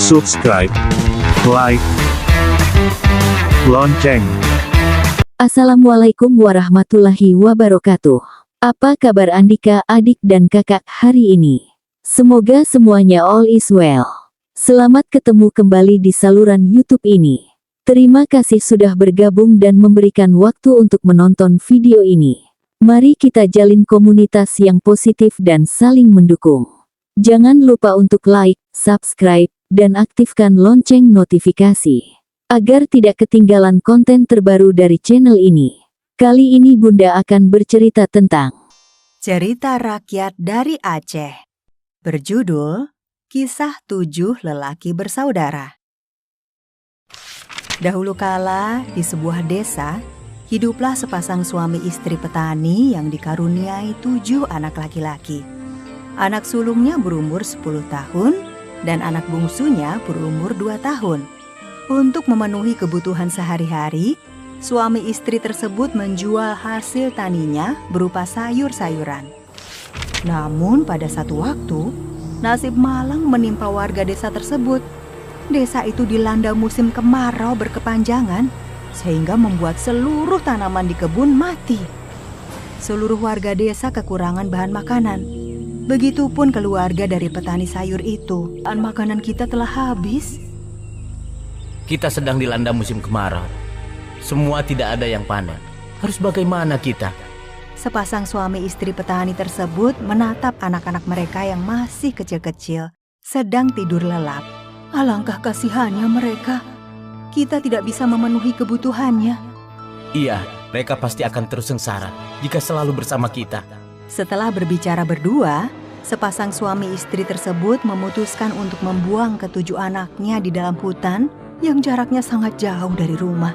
subscribe, like, lonceng. Assalamualaikum warahmatullahi wabarakatuh. Apa kabar Andika, adik dan kakak hari ini? Semoga semuanya all is well. Selamat ketemu kembali di saluran YouTube ini. Terima kasih sudah bergabung dan memberikan waktu untuk menonton video ini. Mari kita jalin komunitas yang positif dan saling mendukung. Jangan lupa untuk like, subscribe, dan aktifkan lonceng notifikasi, agar tidak ketinggalan konten terbaru dari channel ini. Kali ini Bunda akan bercerita tentang cerita rakyat dari Aceh. Berjudul, Kisah 7 Lelaki Bersaudara. Dahulu kala, di sebuah desa, hiduplah sepasang suami istri petani yang dikaruniai 7 anak laki-laki. Anak sulungnya berumur 10 tahun dan anak bungsunya berumur 2 tahun. Untuk memenuhi kebutuhan sehari-hari, suami istri tersebut menjual hasil taninya berupa sayur-sayuran. Namun pada satu waktu, nasib malang menimpa warga desa tersebut. Desa itu dilanda musim kemarau berkepanjangan, sehingga membuat seluruh tanaman di kebun mati. Seluruh warga desa kekurangan bahan makanan. Begitupun keluarga dari petani sayur itu. Bahan makanan kita telah habis. Kita sedang dilanda musim kemarau. Semua tidak ada yang panen. Harus bagaimana kita? Sepasang suami istri petani tersebut menatap anak-anak mereka yang masih kecil-kecil, sedang tidur lelap. Alangkah kasihannya mereka. Kita tidak bisa memenuhi kebutuhannya. Iya, mereka pasti akan terus sengsara jika selalu bersama kita. Setelah berbicara berdua, sepasang suami istri tersebut memutuskan untuk membuang ke-7 anaknya di dalam hutan yang jaraknya sangat jauh dari rumah.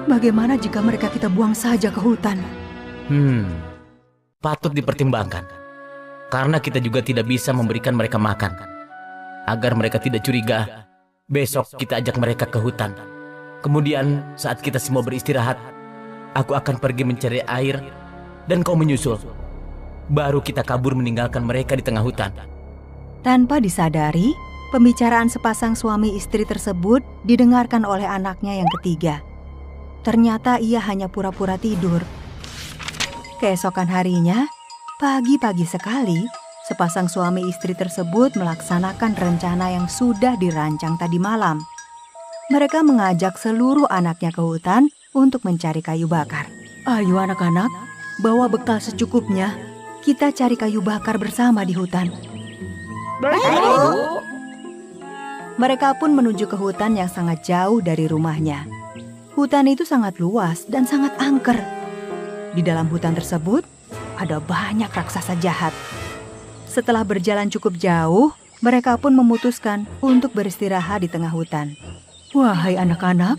Bagaimana jika mereka kita buang saja ke hutan? Patut dipertimbangkan. Karena kita juga tidak bisa memberikan mereka makan. Agar mereka tidak curiga, besok kita ajak mereka ke hutan. Kemudian saat kita semua beristirahat, aku akan pergi mencari air dan kau menyusul. Baru kita kabur meninggalkan mereka di tengah hutan. Tanpa disadari, pembicaraan sepasang suami istri tersebut didengarkan oleh anaknya yang ketiga. Ternyata ia hanya pura-pura tidur. Keesokan harinya, pagi-pagi sekali, sepasang suami istri tersebut melaksanakan rencana yang sudah dirancang tadi malam. Mereka mengajak seluruh anaknya ke hutan untuk mencari kayu bakar. Ayo anak-anak, bawa bekal secukupnya. Kita cari kayu bakar bersama di hutan. Baik, Bu. Mereka pun menuju ke hutan yang sangat jauh dari rumahnya. Hutan itu sangat luas dan sangat angker. Di dalam hutan tersebut, ada banyak raksasa jahat. Setelah berjalan cukup jauh, mereka pun memutuskan untuk beristirahat di tengah hutan. Wahai anak-anak,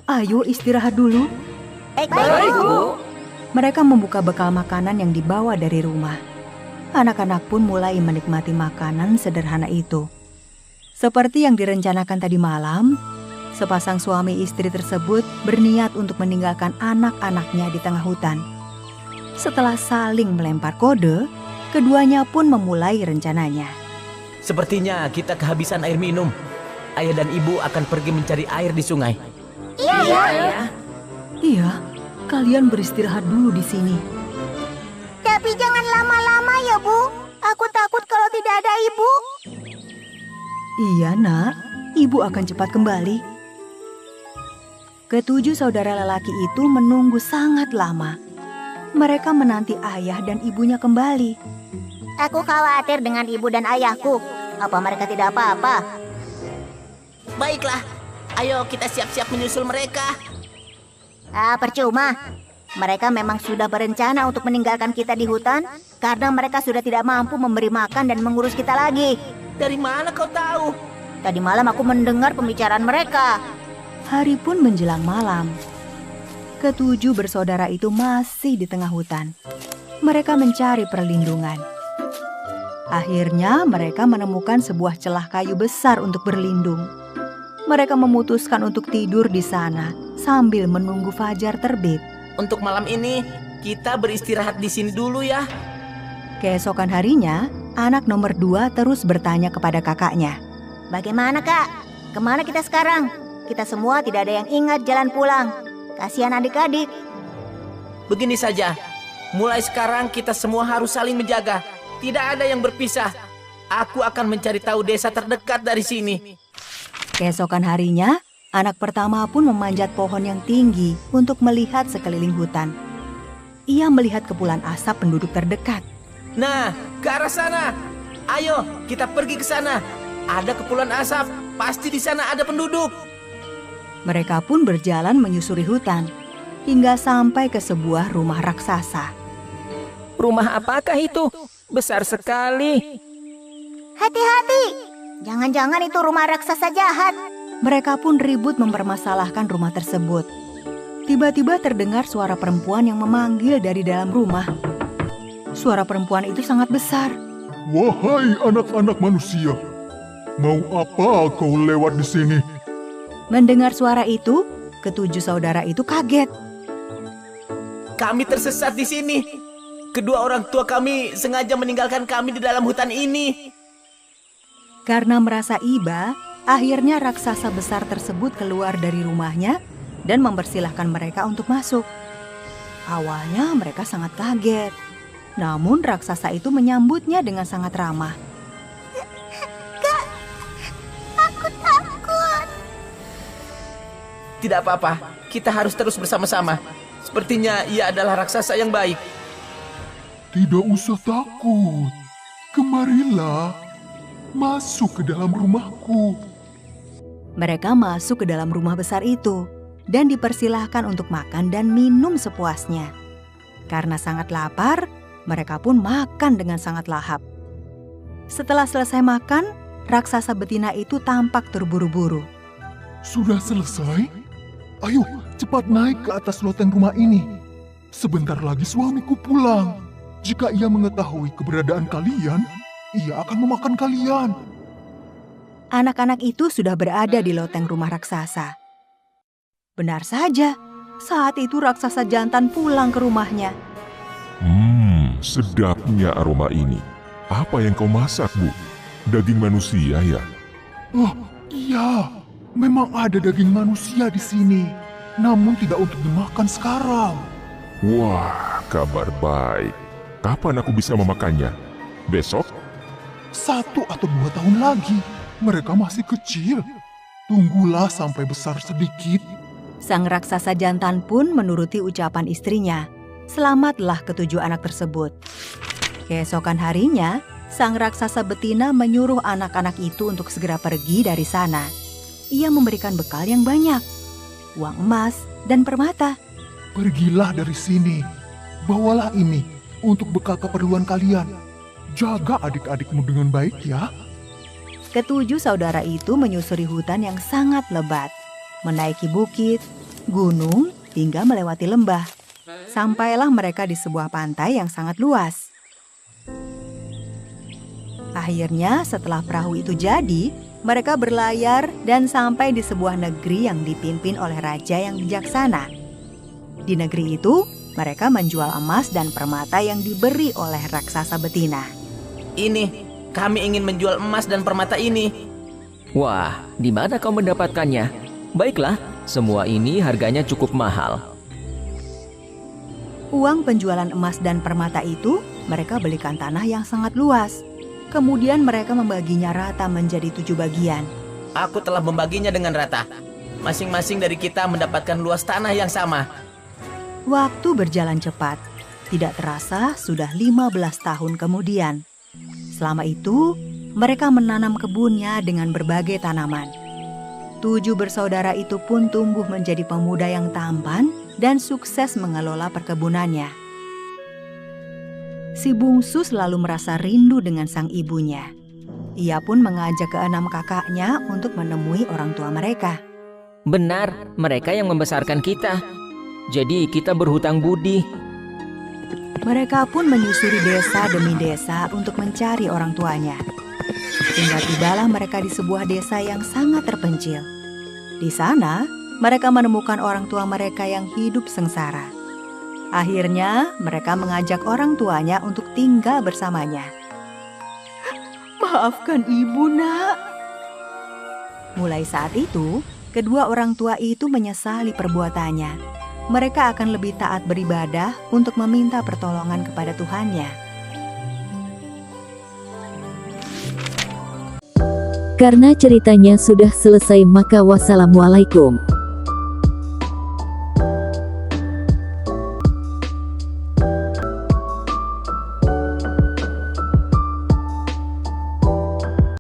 ayo istirahat dulu. Baik, Bu. Mereka membuka bekal makanan yang dibawa dari rumah. Anak-anak pun mulai menikmati makanan sederhana itu. Seperti yang direncanakan tadi malam, sepasang suami istri tersebut berniat untuk meninggalkan anak-anaknya di tengah hutan. Setelah saling melempar kode, keduanya pun memulai rencananya. Sepertinya kita kehabisan air minum. Ayah dan ibu akan pergi mencari air di sungai. Iya, kalian beristirahat dulu di sini. Tapi jangan lama-lama ya, Bu. Aku takut kalau tidak ada Ibu. Iya nak, ibu akan cepat kembali. Ke-7 saudara lelaki itu menunggu sangat lama. Mereka menanti ayah dan ibunya kembali. Aku khawatir dengan ibu dan ayahku. Apa mereka tidak apa-apa? Baiklah, ayo kita siap-siap menyusul mereka. Percuma. Mereka memang sudah berencana untuk meninggalkan kita di hutan karena mereka sudah tidak mampu memberi makan dan mengurus kita lagi. Dari mana kau tahu? Tadi malam aku mendengar pembicaraan mereka. Hari pun menjelang malam. Ke-7 bersaudara itu masih di tengah hutan. Mereka mencari perlindungan. Akhirnya mereka menemukan sebuah celah kayu besar untuk berlindung. Mereka memutuskan untuk tidur di sana sambil menunggu fajar terbit. Untuk malam ini, kita beristirahat di sini dulu ya. Keesokan harinya, anak nomor 2 terus bertanya kepada kakaknya. Bagaimana Kak? Kemana kita sekarang? Kita semua tidak ada yang ingat jalan pulang. Kasihan adik-adik. Begini saja, mulai sekarang kita semua harus saling menjaga. Tidak ada yang berpisah. Aku akan mencari tahu desa terdekat dari sini. Keesokan harinya, anak pertama pun memanjat pohon yang tinggi untuk melihat sekeliling hutan. Ia melihat kepulan asap penduduk terdekat. Nah, ke arah sana. Ayo, kita pergi ke sana. Ada kepulan asap, pasti di sana ada penduduk. Mereka pun berjalan menyusuri hutan, hingga sampai ke sebuah rumah raksasa. Rumah apakah itu? Besar sekali. Hati-hati. Jangan-jangan itu rumah raksasa jahat. Mereka pun ribut mempermasalahkan rumah tersebut. Tiba-tiba terdengar suara perempuan yang memanggil dari dalam rumah. Suara perempuan itu sangat besar. Wahai anak-anak manusia, mau apa kau lewat di sini? Mendengar suara itu, ketujuh saudara itu kaget. Kami tersesat di sini. Kedua orang tua kami sengaja meninggalkan kami di dalam hutan ini. Karena merasa iba, akhirnya raksasa besar tersebut keluar dari rumahnya dan mempersilahkan mereka untuk masuk. Awalnya mereka sangat kaget. Namun raksasa itu menyambutnya dengan sangat ramah. Kak, aku takut. Tidak apa-apa, kita harus terus bersama-sama. Sepertinya ia adalah raksasa yang baik. Tidak usah takut. Kemarilah, masuk ke dalam rumahku. Mereka masuk ke dalam rumah besar itu dan dipersilahkan untuk makan dan minum sepuasnya. Karena sangat lapar, mereka pun makan dengan sangat lahap. Setelah selesai makan, raksasa betina itu tampak terburu-buru. Sudah selesai? Ayo, cepat naik ke atas loteng rumah ini. Sebentar lagi suamiku pulang. Jika ia mengetahui keberadaan kalian, ia akan memakan kalian. Anak-anak itu sudah berada di loteng rumah raksasa. Benar saja, saat itu raksasa jantan pulang ke rumahnya. Sedapnya aroma ini. Apa yang kau masak, Bu? Daging manusia ya? Oh, iya. Memang ada daging manusia di sini. Namun tidak untuk dimakan sekarang. Wah, kabar baik. Kapan aku bisa memakannya? Besok? 1 atau 2 tahun lagi. Mereka masih kecil. Tunggulah sampai besar sedikit. Sang raksasa jantan pun menuruti ucapan istrinya. Selamatlah ketujuh anak tersebut. Keesokan harinya, sang raksasa betina menyuruh anak-anak itu untuk segera pergi dari sana. Ia memberikan bekal yang banyak, uang emas dan permata. Pergilah dari sini. Bawalah ini untuk bekal keperluan kalian. Jaga adik-adikmu dengan baik ya. Ketujuh saudara itu menyusuri hutan yang sangat lebat, menaiki bukit, gunung, hingga melewati lembah. Sampailah mereka di sebuah pantai yang sangat luas. Akhirnya setelah perahu itu jadi, mereka berlayar dan sampai di sebuah negeri yang dipimpin oleh raja yang bijaksana. Di negeri itu, mereka menjual emas dan permata yang diberi oleh raksasa betina. Ini, kami ingin menjual emas dan permata ini. Wah, di mana kau mendapatkannya? Baiklah, semua ini harganya cukup mahal. Uang penjualan emas dan permata itu, mereka belikan tanah yang sangat luas. Kemudian mereka membaginya rata menjadi 7 bagian. Aku telah membaginya dengan rata. Masing-masing dari kita mendapatkan luas tanah yang sama. Waktu berjalan cepat. Tidak terasa sudah 15 tahun kemudian. Selama itu, mereka menanam kebunnya dengan berbagai tanaman. 7 bersaudara itu pun tumbuh menjadi pemuda yang tampan dan sukses mengelola perkebunannya. Si bungsu selalu merasa rindu dengan sang ibunya. Ia pun mengajak ke-6 kakaknya untuk menemui orang tua mereka. Benar, mereka yang membesarkan kita. Jadi kita berhutang budi. Mereka pun menyusuri desa demi desa untuk mencari orang tuanya. Hingga tibalah mereka di sebuah desa yang sangat terpencil. Di sana, mereka menemukan orang tua mereka yang hidup sengsara. Akhirnya, mereka mengajak orang tuanya untuk tinggal bersamanya. Maafkan ibu, nak. Mulai saat itu, kedua orang tua itu menyesali perbuatannya. Mereka akan lebih taat beribadah untuk meminta pertolongan kepada Tuhannya. Karena ceritanya sudah selesai, maka wassalamualaikum.